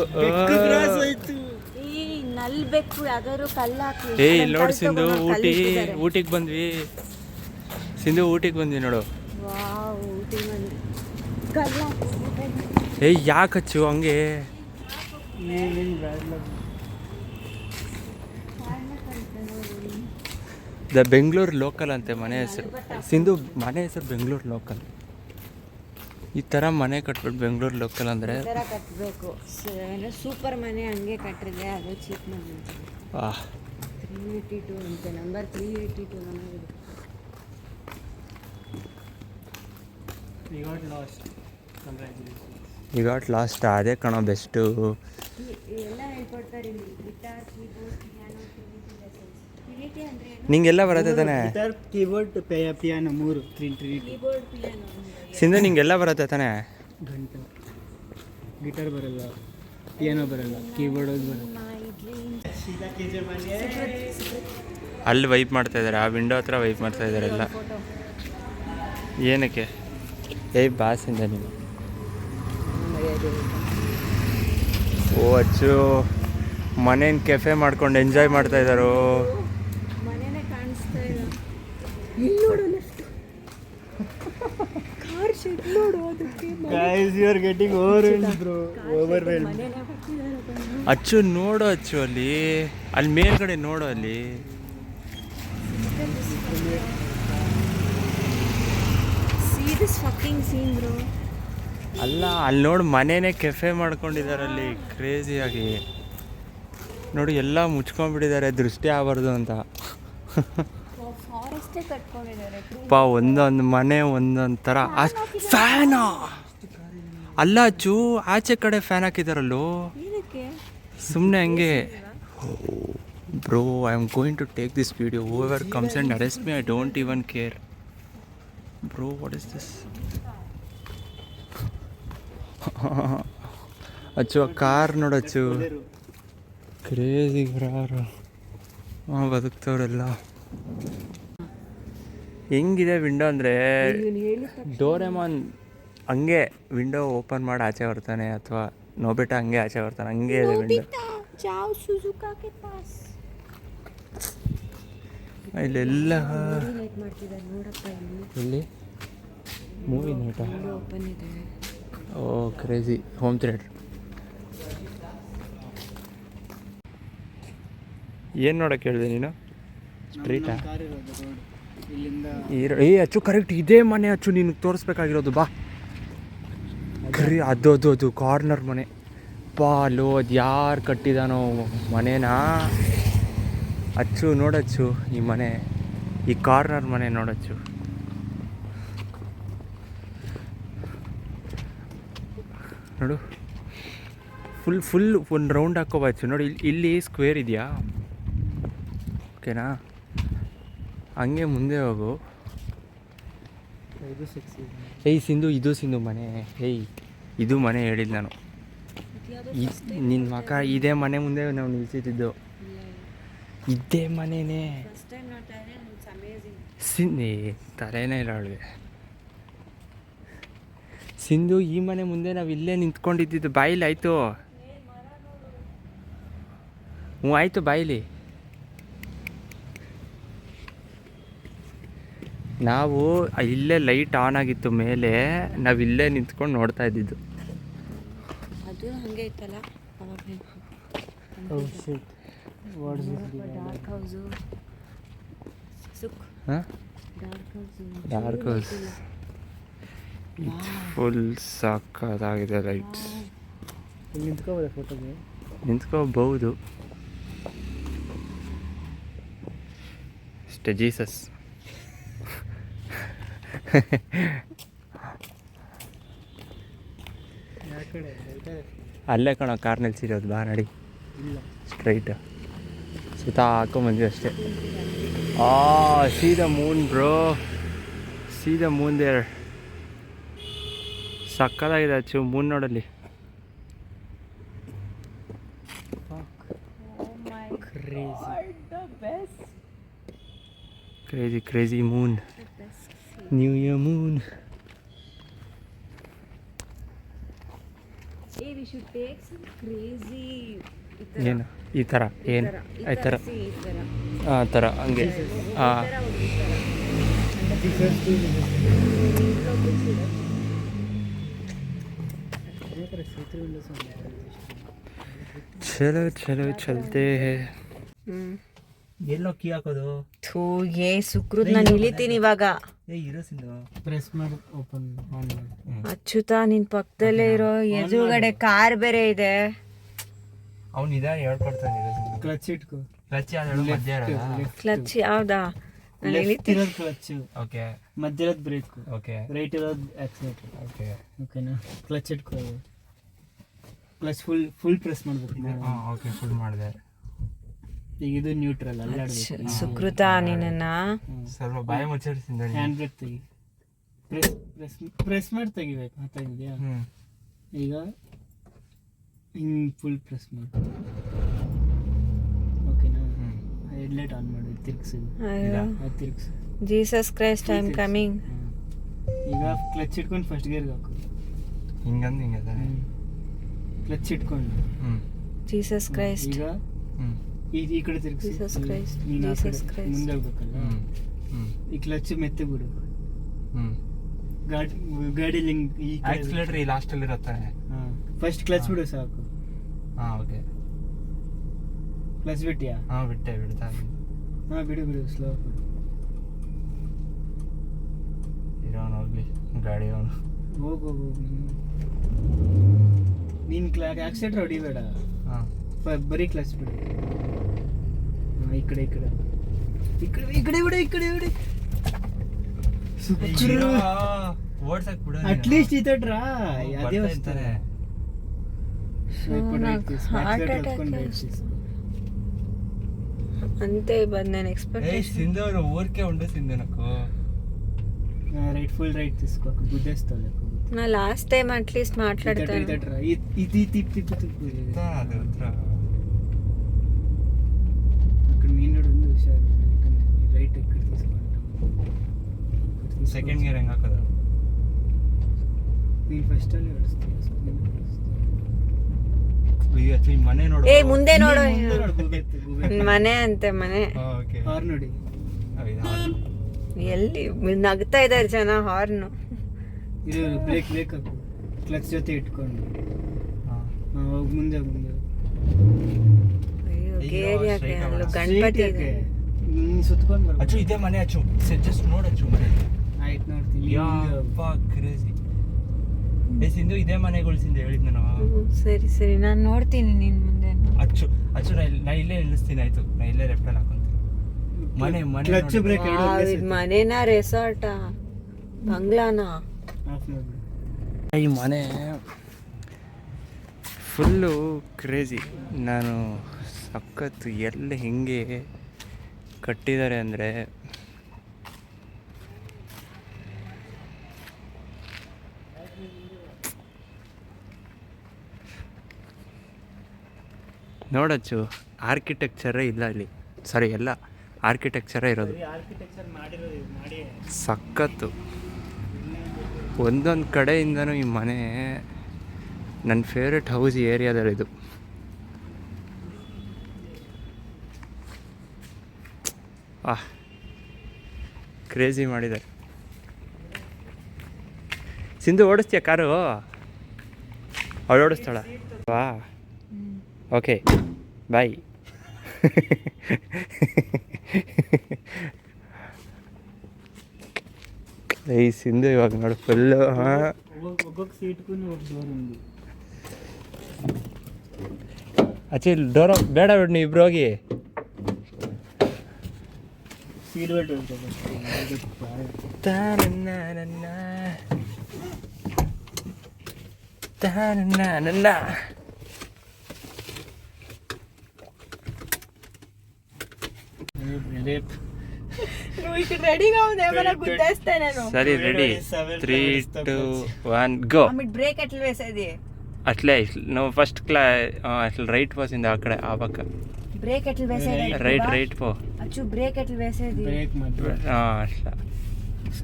ನಲ್ಲಿ ಬೆಕ್ಕು ಯಾವ್ದಾದ್ರು ಕಲ್ಲು ಹಾಕಿ. ಇಲ್ಲಿ ನೋಡಿ ಸಿಂಧು, ಊಟಿಗೆ ಬಂದ್ವಿ. ಸಿಂಧು ಊಟಿಗೆ ಬಂದ್ವಿ ನೋಡು. ಯಾಕಚ್ಚು ಹಂಗೆ? ದ ಬೆಂಗಳೂರು ಲೋಕಲ್ ಅಂತೆ ಮನೆ ಹೆಸರು. ಸಿಂಧು ಮನೆ ಹೆಸರು ಬೆಂಗಳೂರು ಲೋಕಲ್. ಈ ಥರ ಮನೆ ಕಟ್ಬಿಟ್ಟು ಬೆಂಗಳೂರು ಲೋಕಲ್ ಅಂದರೆ ಕಟ್ಟಬೇಕು. ಸೂಪರ್ ಮನೆ ಹಂಗೆ ಕಟ್ಟಿದ್ರೆ ಅದು ಚೀಪ್ ಮನೆ. 382 ಅಂತೆ, ನಂಬರ್ 382 ನಮಗೆ. You got lost. ಅದೇ ಕಣೋ ಬೆಸ್ಟು. ಎಲ್ಲ ಹೇಳ್ಕೊಡ್ತಾರೆ ಇಲ್ಲಿ. ಗಿಟಾರ್, ಕೀಬೋರ್ಡ್, ಪಿಯಾನೋ, ಟ್ರಿನಿಟಿ ಅಂದ್ರೆ ನಿಂಗೆಲ್ಲ ಬರುತ್ತೆ ತಾನೆ? Guitar, keyboard, piano 3 Trinity. Keyboard, piano. Sindhu ನಿಂಗೆಲ್ಲ ಬರುತ್ತೆ ತಾನೆ? ಗಂಟೆ. ಗಿಟಾರ್ ಬರಲ್ಲ, ಪಿಯಾನೋ ಬರಲ್ಲ, ಕೀಬೋರ್ಡ್ ಬರಲ್ಲ. ಅಲ್ಲಿ ವೈಪ್ ಮಾಡ್ತಾ ಇದ್ದಾರೆ, ಆ ವಿಂಡೋ ಹತ್ರ ವೈಪ್ ಮಾಡ್ತಾ ಇದ್ದಾರೆ ಎಲ್ಲ. ಏನಕ್ಕೆ? ಬಾಸಿಂದ ನೀವು. ಓ ಅಚ್ಚು ಮನೇನ ಕೆಫೆ ಮಾಡ್ಕೊಂಡು ಎಂಜಾಯ್ ಮಾಡ್ತಾ ಇದ್ದಾರೋ. ಮನೆನೇ ಕಾಣಿಸ್ತಾ ಇಲ್ಲ. ಇಲ್ಲಿ ನೋಡು, ಲೆಫ್ಟ್ ಕಾರ್ ಶೆಡ್ ನೋಡು. ಅದಕ್ಕೆ Guys, you are getting overwhelmed, bro. Overwhelmed. ಮನೆನೇ ಕಟ್ಟಿದ್ದಾರೆ. ಅಚ್ಚು ನೋಡು, ಅಚ್ಚು ಅಲ್ಲಿ ಮೇಲ್ಗಡೆ ನೋಡು. ಅಲ್ಲಿ See this fucking scene, bro. ಅಲ್ಲ, ಅಲ್ಲಿ ನೋಡು, ಮನೇನೆ ಕೆಫೆ ಮಾಡ್ಕೊಂಡಿದ್ದಾರೆ ಅಲ್ಲಿ ಕ್ರೇಜಿಯಾಗಿ. ನೋಡಿ, ಎಲ್ಲ ಮುಚ್ಕೊಂಡ್ಬಿಟ್ಟಿದ್ದಾರೆ ದೃಷ್ಟಿ ಆಗಬಾರ್ದು ಅಂತ. ಫಾರೆಸ್ಟೇ ಕಟ್ಕೊಂಡಿದ್ದಾರೆ. ಒಂದೊಂದು ಮನೆ ಒಂದೊಂದು ಥರ. ಫ್ಯಾನಾ? ಅಲ್ಲ ಅಚ್ಚು, ಆಚೆ ಕಡೆ ಫ್ಯಾನ್ ಹಾಕಿದಾರಲ್ಲೋ. ಏನಕ್ಕೆ? ಸುಮ್ಮನೆ ಹಂಗೆ. Bro, I am going to take this video. Whoever comes and arrest me, I don't even care. Bro, what is this? ಅಚ್ಚು ಆ ಕಾರ್ ನೋಡಚ್ಚು, ಕ್ರೇಜಿ ಕಾರು. ಬದುಕ್ತವ್ರೆಲ್ಲ. ಹೆಂಗಿದೆ ವಿಂಡೋ ಅಂದರೆ, ಡೋರೆಮಾನ್ ಹಂಗೆ ವಿಂಡೋ ಓಪನ್ ಮಾಡಿ ಆಚೆ ಬರ್ತಾನೆ, ಅಥವಾ ನೋಬಿಟಾ ಹಂಗೆ ಆಚೆ ಬರ್ತಾನೆ, ಹಂಗೆ ಇದೆ ವಿಂಡೋ. ಇಲ್ಲೆಲ್ಲ ಇಲ್ಲಿ ಮೂವಿ ನೈಟಾ? Oh crazy. Home theatre. ಏನು ನೋಡೋಕೆ ಹೇಳಿದೆ ನೀನು? ಸ್ಟ್ರೀಟಾ? ಅಚ್ಚು ಕರೆಕ್ಟ್ ಇದೇ ಮನೆ ಅಚ್ಚು, ನೀನು ತೋರಿಸ್ಬೇಕಾಗಿರೋದು. ಬಾ ಅದು ಕಾರ್ನರ್ ಮನೆ. ಅಲ್ಲೋ ಅದು ಯಾರು ಕಟ್ಟಿದಾನೋ ಮನೇನಾ? ಅಚ್ಚು ನೋಡಚ್ಚು, ಈ ಮನೆ, ಈ ಕಾರ್ನರ್ ಮನೆ ನೋಡಚ್ಚು. ನೋಡು, ಫುಲ್ ಒಂದು ರೌಂಡ್ ಹಾಕೋಬಾಚು. ನೋಡಿ, ಇಲ್ಲಿ ಸ್ಕ್ವೇರ್ ಇದೆಯಾ? ಓಕೆನಾ? ಹಂಗೆ ಮುಂದೆ ಹೋಗು. ಸಿಂಧು, ಇದು ಸಿಂಧು ಮನೆ. ಇದು ಮನೆ ಹೇಳಿದ್ದು ನಾನು. ನಿನ್ನ ಮಕ ಇದೇ ಮನೆ ಮುಂದೆ ನಾವು ನಿಲ್ಸಿದ್ದು. ಇದೇ ಮನೆನೇ. ತಲೆನೇ ಇಲ್ಲ ಅವಳಿಗೆ. ಸಿಂಧು, ಈ ಮನೆ ಮುಂದೆ ನಾವು ಇಲ್ಲೇ ನಿಂತ್ಕೊಂಡಿದ್ದು. ಬಾಯಿಲಿ ಆಯಿತು. ಆಯಿತು, ಬಾಯಿಲಿ. ನಾವು ಇಲ್ಲೇ ಲೈಟ್ ಆನ್ ಆಗಿತ್ತು ಮೇಲೆ, ನಾವು ಇಲ್ಲೇ ನಿಂತ್ಕೊಂಡು ನೋಡ್ತಾ ಇದ್ದಿದ್ದು. ಅದು ಹಂಗೆ ಇತ್ತಲ್ಲ. Dark house. Dark house full ಸಾಕಾಗಿದೆ. ಲೈಟ್ಸ್. ನಿಂತ್ಕೋಬೋದಾ ಫೋಟೋಗೆ? ನಿಂತ್ಕೋಬಹುದು ಅಷ್ಟೇ. ಜೀಸಸ್. ಕಡೆ ರೈಟೇ ಅಲ್ಲೇ ಕಣ ಕಾರ್ ನಿಲ್ಸಿರೋದು, ಬಾ ನಡಿ ಇಲ್ಲ ಸ್ಟ್ರೈಟ್ ಸುತ್ತ ಹಾಕೊಂಬಂದ್ವಿ ಅಷ್ಟೇ. See the moon bro, see the moon there. ಸಕ್ಕದಾಗಿದೆ ಅಚ್ಚು ಮೂನ್ ನೋಡಲ್ಲಿ. Crazy crazy moon, new year moon. we should take some crazy ಏನು ಈ ಥರ ಏನು ಈ ಥರ see, ಈ ತರ. ಆ ಥರ ಹಂಗೆ ಹಾಂ. ಚಲೋ ಚಲೋ ಚಲ್ತೆ ಹೇ. ಎಲ್ಲೋ ಕೀ ಹಾಕೋದು? ಥೂ, ಏ ಸುಕೃತ್, ನಾನು ಇಳಿತೀನಿ ಇವಾಗ. ಇರೋ ಸಿಂಧು, ಪ್ರೆಸ್ ಮಾಡಿ ಓಪನ್ ಆನ್ ಮಾಡಿ. ಅಚ್ಚುತ ನಿನ್ ಪಕ್ಕದಲ್ಲೇ ಇರೋ, ಎದುರುಗಡೆ ಕಾರ್ ಬೇರೆ ಇದೆ. ಅವ್ನು ಇದಾರೆ ಹೇಳ್ಕೊಡ್ತಾನೆ. ಕ್ಲಚ್ ಇಟ್ಕೋ. ಕ್ಲಚ್ ಯಾವ್ದು ಮಧ್ಯ ಇರೋದಾ? ಕ್ಲಚ್ ಯಾವ್ದಾ? ನಾನು ಲೆಫ್ಟ್ ಇಳಿತೀನಿ. ಇರೋದು ಕ್ಲಚ್, ಓಕೆ ಮಧ್ಯ ಇರೋದು ಬ್ರೇಕ್, ಓಕೆ ರೈಟ್ ಇರೋದು ಆಕ್ಸಿಲೇಟರ್. ಓಕೆ ಓಕೆನಾ? ಕ್ಲಚ್ ಇಟ್ಕೋ. ಕ್ಲಚ್ ಫುಲ್ ಪ್ರೆಸ್ ಮಾಡ್ಬೇಕು. ಹಾಂ ಓಕೆ ಫುಲ್ ಮಾಡಿದೆ. ಈಗ ಇದು ನ್ಯೂಟ್ರಲ್, ಅಲ್ಲಾಡ್ಬೇಕು. ಸುಕೃತ ನಿನ್ನ ಸ್ವಲ್ಪ ಬಾಯಿ ಮುಚ್ಚಿರ್ಸಿಂದ. ಹ್ಯಾಂಡ್ ಬ್ರೇಕ್ ತೆಗಿ. ಪ್ರೆಸ್ ಮಾಡಿ ತೆಗಿಬೇಕು. ತೆಗಿದ್ಯಾ? ಈಗ ಹಿಂಗೆ ಫುಲ್ ಪ್ರೆಸ್ ಮಾಡಿ. ಓಕೆನಾ? ಹೆಡ್ಲೈಟ್ ಆನ್ ಮಾಡಿ ತಿರ್ಗಿಸಿದ್ದು. ಅದು ತಿರ್ಗಿಸಿ. Jesus Christ I am coming. ಈಗ ಕ್ಲಚ್ ಇಟ್ಕೊಂಡು ಫಸ್ಟ್ ಗೇರ್ಗೆ ಹಾಕು. ಹಿಂಗಂದು ಹಿಂಗೆ ತಾನೆ. ಕ್ಲಚ್ ಇಟ್ಕೊಂಡು ಜೀಸಸ್ ಕ್ರೈಸ್ಟ್. ಈಗ ಈ ಕಡೆ ತಿರ್ಗಿಸಿ. ಜೀಸಸ್ ಕ್ರೈಸ್ಟ್, ನೀನು ಆ ಕಡೆ ಜೀಸಸ್ ಕ್ರೈಸ್ಟ್. ಮುಂದೆ ಹೋಗ್ಬೇಕಲ್ಲ. ಈ ಕ್ಲಚ್ ಮೆತ್ತೆ ಬಿಡು. ಗಾಡಿಲಿ ಈ ಆಕ್ಸಿಲೇಟರ್ ಈ ಲಾಸ್ಟಲ್ಲಿ ಇರುತ್ತೆ. ಫಸ್ಟ್ ಕ್ಲಚ್ ಬಿಡು ಸಾಕು. ಹಾಂ ಓಕೆ. ಕ್ಲಚ್ ಬಿಟ್ಟಿಯಾ? ಹಾಂ ಬಿಟ್ಟೆ, ಬಿಡ್ತಾ ಬಿಡು ಸ್ಲೋ. ಇರೋನು ಹೋಗ್ಲಿ ಗಾಡಿ ಅವನು. ಹೋಗು ನೀನು ಆಕ್ಸಿಲೇಟರ್ ಹೊಡಿಬೇಡ. ಹಾಂ ಬರೀ ಕ್ಲಚ್ ಬಿಡು. ಈ ಕಡೆ ಬಿಡು. ಓಡ್ಸಕ್ ಬಿಡ. ಅಟ್ಲೀಸ್ಟ್ ಈ ತಟ್ರಾ ಅದೇ ಅಂತಾನೆ. అంతే బట్ నేను ఎక్స్పెక్ట్ సింధు ఊరికే ఉండు సింధు నాకు రైట్ ఫుల్ రైట్ తీసుకోకు గుద్దేస్తావు లేకు. నా లాస్ట్ టైం అట్లీస్ట్ మాట్లాడతాను. ఇది తిప్పి అది అక్కడ మీనోడు ఉంది హుషారు. రైట్ ఎక్కడ తీసుకుంటావు? ಸೆಕೆಂಡ್ ಗೇರ್ ಹೆಂಗೆ ಹಾಕೋದು? ನೀನು ಫಸ್ಟಲ್ಲಿ ಓಡಿಸ್ತೀಯ. ಅಯ್ಯೋ ಈ ಮನೆ ನೋಡು. ಏ ಮುಂದೆ ನೋಡು. ಮನೆ ಅಂತೆ ಮನೆ. ಓಕೆ ಹಾರ್ನ್ ನೋಡಿ. ಎಲ್ಲಿ ನಗ್ತಾ ಇದ್ದಾರೆ ಜನ. ಹಾರ್ನು ಇದು ಬ್ರೇಕ್ ಹಾಕು. ಕ್ಲಚ್ ಜೊತೆ ಇಟ್ಕೊಂಡು ಹೋಗಿ ಮುಂದೆ. ಅಯ್ಯೋ ಗೇರ್ ಯಾಕೆ? ಅಲ್ಲೂ ಗಣಪತಿ ಇದೆ. ನೀನು ಸುತ್ಕೊಂಡು ಬರ್ಬೇಕು. ಅಚ್ಚು ಇದೇ ಮನೆ ಅಚ್ಚು. ಜಸ್ಟ್ ನೋಡು ಅಚ್ಚು ಮನೆ. ಆಯ್ತು ನೋಡ್ತೀನಿ. ಯಪ್ಪ ಕ್ರೇಜಿ. ಸಿಂಧು ಇದೇ ಮನೆಗಳು ಸಿಂಧು ಹೇಳಿದ್ ನಾನು. ಸರಿ ಸರಿ ನಾನು ನೋಡ್ತೀನಿ ನಿನ್ ಮುಂದೆ. ಅಚ್ಚು ನಾ ಇಲ್ಲೇ ನಿಲ್ಲಿಸ್ತೀನಿ. ಆಯ್ತು ನಾ ಇಲ್ಲೇ ಲೆಫ್ಟಲ್ಲಿ ಹಾಕೊಂತೀನಿ. ಮನೆ ಕ್ಲಚ್ ಬ್ರೇಕ್ ಮನೆನಾ ರೆಸಾರ್ಟಾ ಬಂಗ್ಲಾನಾ? ಆಫ್ ಮಾಡ್ಬಿಡು. ಈ ಮನೆ ಫುಲ್ಲು ಕ್ರೇಜಿ. ನಾನು ಸಖತ್ತು ಎಲ್ಲ ಹೆಂಗೆ ಕಟ್ಟಿದ್ದಾರೆ ಅಂದರೆ ನೋಡಚ್ಚು. ಆರ್ಕಿಟೆಕ್ಚರೇ ಇಲ್ಲ ಇಲ್ಲಿ. ಸಾರಿ, ಎಲ್ಲ ಆರ್ಕಿಟೆಕ್ಚರೇ ಇರೋದು. ಸಖತ್ತು. ಒಂದೊಂದು ಕಡೆಯಿಂದನೂ ಈ ಮನೆ ನನ್ನ ಫೇವ್ರೆಟ್ ಹೌಸ್ ಈ ಏರಿಯಾದಲ್ಲಿದು. ಕ್ರೇಜಿ ಮಾಡಿದ್ದಾರೆ. ಸಿಂಧು ಓಡಿಸ್ತೀಯ ಕಾರು? ಅವಳು ಓಡಿಸ್ತಾಳ? ವಾ ಓಕೆ ಬಾಯ್. ಈ ಸಿಂಧು ಇವಾಗ ನೋಡು ಫುಲ್ಲು. ಒಬ್ಬೊಬ್ಬ ಸೀಟ್ಗೂ ಡೋರ್ ఉంది. ಅಚ್ಚಿ ಡೋರ್ ಬೇಡ ಬಿಡು, ನೀವು ಇಬ್ರು ಹೋಗಿ. ಸೀಟ್ ಬೆಲ್ಟ್ ನನ್ನ రెడీగా ఉంది ఏమైనా గుద్దేస్తే నేను. సరే రెడీ 3 2 1 గో. బ్రేక్ ఎట్లా వేసేది? అట్లే నువ్వు ఫస్ట్ అట్లా రైట్ పోసింది అక్కడ ఆ పక్క. బ్రేక్ ఎట్లా వేసేది? రైట్ పో. అచ్చు బ్రేక్ ఎట్లా వేసేది? బ్రేక్ మధ్య అట్లా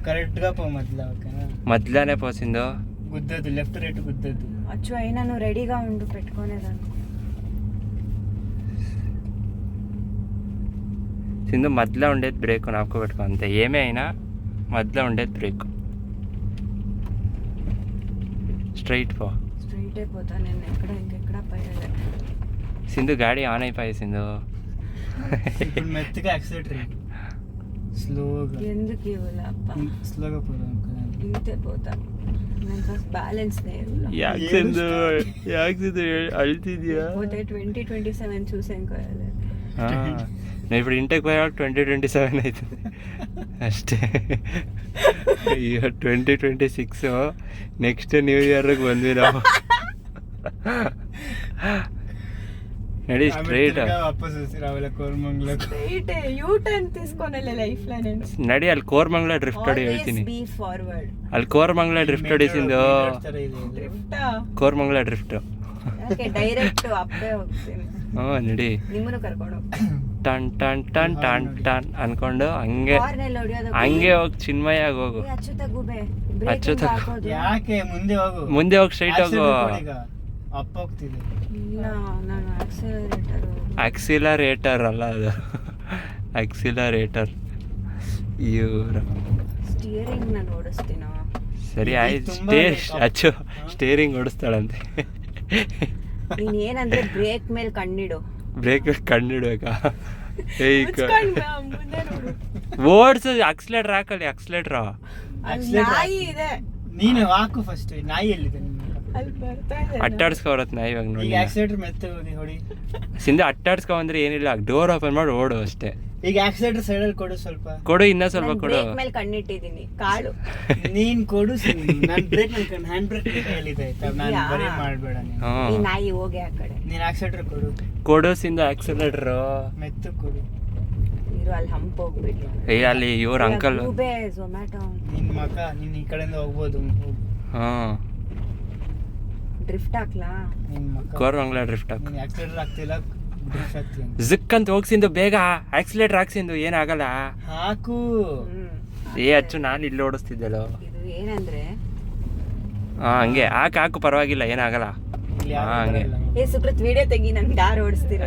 కరెక్ట్ గా పో మధ్యలో. ఓకేనా? మధ్యలోనే పోసిందో. గుద్దదు, లెఫ్ట్ రైట్ గుద్దదు. అచ్చు అయినా నువ్వు రెడీగా ఉండు పెట్టుకునేదాన్ని. సింధు మధ్యలో ఉండేది బ్రేక్ నాకు పెట్టుకో అంతే. ఏమే అయినా మధ్యలో ఉండేది బ్రేక్. స్ట్రైట్ పో. స్ట్రైట్ అయిపోతా నేను. ఇంకెక్కడ పైన సింధు గాడి ఆన్ అయిపోయి సింధు. ఇప్పుడు మెత్తగా యాక్సిలేటర్ స్లోగా. ఎందుకు ఇవ్వలే అప్ప? స్లోగా పోదాం కదా. ఇంతే పోతా నేను. ఫస్ట్ బ్యాలెన్స్ లేదు. ಯಾಕೆ ಸಿಂಧು ಅಳ್ತಿದ್ಯಾ? పోతే 2027 చూసాం కదా. నేను ఇప్పుడు ఇంటికి పోయా 2027 అవుతుంది అಷ್ಟೇ. ಈಗ 2026 ನೆಕ್ಸ್ಟ್ ನ್ಯೂ ಇಯರ್ಗೆ ಬಂದ್ವಿ ನಾವು. ನಡಿ ಸ್ಟ್ರೈಟ್ ವಾಪಸ್ ರಾವಲ ಕೋರಮಂಗಲ ಸ್ಟ್ರೈಟ್ ಯೂ ಟರ್ನ್ తీసుకొనలే ಲೈಫ್ ಲ నేను. ನಡಿ ಅಲ್ಲಿ ಕೋರಮಂಗಲ ಡ್ರಿಫ್ಟ್ ಹೊಡಿ ಹೇಳ್ತೀನಿ. Be forward. ಅಲ್ಲಿ ಕೋರಮಂಗಲ ಡ್ರಿಫ್ಟ್ ಹೊಡಿಸಿಂದು. Drift Koramangala drift. Okay direct ಅಪ್ಪೇ ಹೋಗ್ತೀನಿ. ನಡಿ. ನಿಮ್ಮನ್ನು ಕರ್ಕೊಂಡು ಟನ್ ಟನ್ ಟನ್ ಟನ್ ಟನ್ ಅನ್ಕೊಂಡು ಹಂಗೆ ಹಂಗೆ ಹೋಗಿ ಚಿನ್ಮಯಾಗ ಹೋಗು. ಅಚ್ಚುತ ಗುಬೆ ಅಚ್ಚುತ. ಯಾಕೆ ಮುಂದೆ ಹೋಗು. ಮುಂದೆ ಹೋಗಿ ಸ್ಟ್ರೈಟ್ ಹೋಗು. ಅಪ್ಪ ಹೋಗ್ತಿದೆ. ಇಲ್ಲ ನಾನು ಆಕ್ಸಿಲರೇಟರ್ ಅಲ್ಲ ಅದು, ಆಕ್ಸಿಲರೇಟರ್. ಇವ್ರು ಸ್ಟಿಯರಿಂಗ್ ನಾನು ಓಡಿಸ್ತೀನೋ. ಸರಿ ಆಯ್ತು. ಅಚ್ಚು ಸ್ಟೇರಿಂಗ್ ಓಡಿಸ್ತಾಳಂತೆ. ನೀನ್ ಏನಂದ್ರೆ ಬ್ರೇಕ್ ಮೇಲೆ ಕಣ್ಣಿಡು. ಬ್ರೇಕ್ ಕಂಡಿಡ್ಬೇಕಾ? ಓಡಿಸೋದು ಆಕ್ಸಿಲೇಟರ್ ಹಾಕಲ್ಲಿ. ಆಕ್ಸಿಲೇಟರ್ ನಾಯಿ ಇದೆ. ನೀನು ಹಾಕು ಫಸ್ಟ್. ನಾಯಿ ಎಲ್ಲಿದೆ? ಅಲ್ಲಿ ಬರ್ತಾ ಇದೆ. ಅಟ್ಟಾಡ್ಸ್ಕೊಬರತ್ ನಾ ಇವಾಗ ನೋಡಿ. ಈಗ ಆಕ್ಸಿಲೇಟರ್ ಮೆತ್ತಗೆ ಹೊಡಿ. ಸಿಂಧು ಅಟ್ಟಾಡ್ಸ್ಕೊ ಅಂದ್ರೆ ಏನಿಲ್ಲ, ಡೋರ್ ಓಪನ್ ಮಾಡಿ ಓಡು ಅಷ್ಟೇ. ಈಗ ಆಕ್ಸಿಲೇಟರ್ ಸೈಡಲ್ಲಿ ಕೊಡು ಸ್ವಲ್ಪ. ಕೊಡು, ಇನ್ನೂ ಸ್ವಲ್ಪ ಕೊಡು. ಬ್ರೇಕ್ ಮೇಲೆ ಕಣ್ಣಿಟ್ಟಿದ್ದೀನಿ ಕಾಳು. ನೀನ್ ಕೊಡು. ನಾನು ಬ್ರೇಕ್ ಮಾಡ್ಕೊಂಡು ಹ್ಯಾಂಡ್ ಬ್ರೇಕ್ ಎಲ್ಲಿದೆ ಆಯ್ತಾ? ನಾನು ಬರೀ ಮಾಡಬೇಡ ನೀನು. ಈ ನಾಯಿ ಹೋಗಿ ಆ ಕಡೆ. ನೀನು ಆಕ್ಸಿಲೇಟರ್ ಕೊಡು. ಕೊಡು ಸಿಂಧು ಆಕ್ಸಿಲೇಟರ್. ಮೆತ್ತು ಕೊಡು. ಇರು ಅಲ್ಲಿ ಹಂಪ್ ಹೋಗ್ಬಿಟ್ಟು. ಅಲ್ಲಿ ಇವ್ರ ಅಂಕಲ್. ಝೊಮ್ಯಾಟೊ. ನಿನ್ನ ಮಗ ನೀನು ಈ ಕಡೆಯಿಂದ ಹೋಗ್ಬೋದು. ಹಾಂ ಡ್ರಿಫ್ಟ್ ಹಾಕ್ಲಾ? ನಿನ್ನ ಮಗ ಕೋರಮಂಗಲ ಡ್ರಿಫ್ಟ್ ಹಾಕು. ನೀನು ಆಕ್ಸಿಲೇಟರ್ ಆಗ್ತಿಲ್ಲ, ಡ್ರಿಫ್ಟ್ ಆಗ್ತೀನಿ. ಜಿಕ್ ಅಂತ ಹೋಗ್ಸಿಂದು ಬೇಗ. ಆಕ್ಸಿಲೇಟರ್ ಹಾಕ್ಸಿಂದು ಏನಾಗಲ್ಲ. ಹಾಕು. ಅಚ್ಚು ನಾನು ಇಲ್ಲಿ ಓಡಿಸ್ತಿದ್ದೆಲ್ಲ. ಇದು ಏನಂದ್ರೆ ಹಂಗೆ ಹಾಕು ಪರವಾಗಿಲ್ಲ, ಏನಾಗಲ್ಲ. ಇಲ್ಲಿ ಹಂಗೆ. ಸುಕೃತ್ ವಿಡಿಯೋ ತೆಗಿ, ನನ್ಗೆ ಯಾರು ಓಡಿಸ್ತೀರ?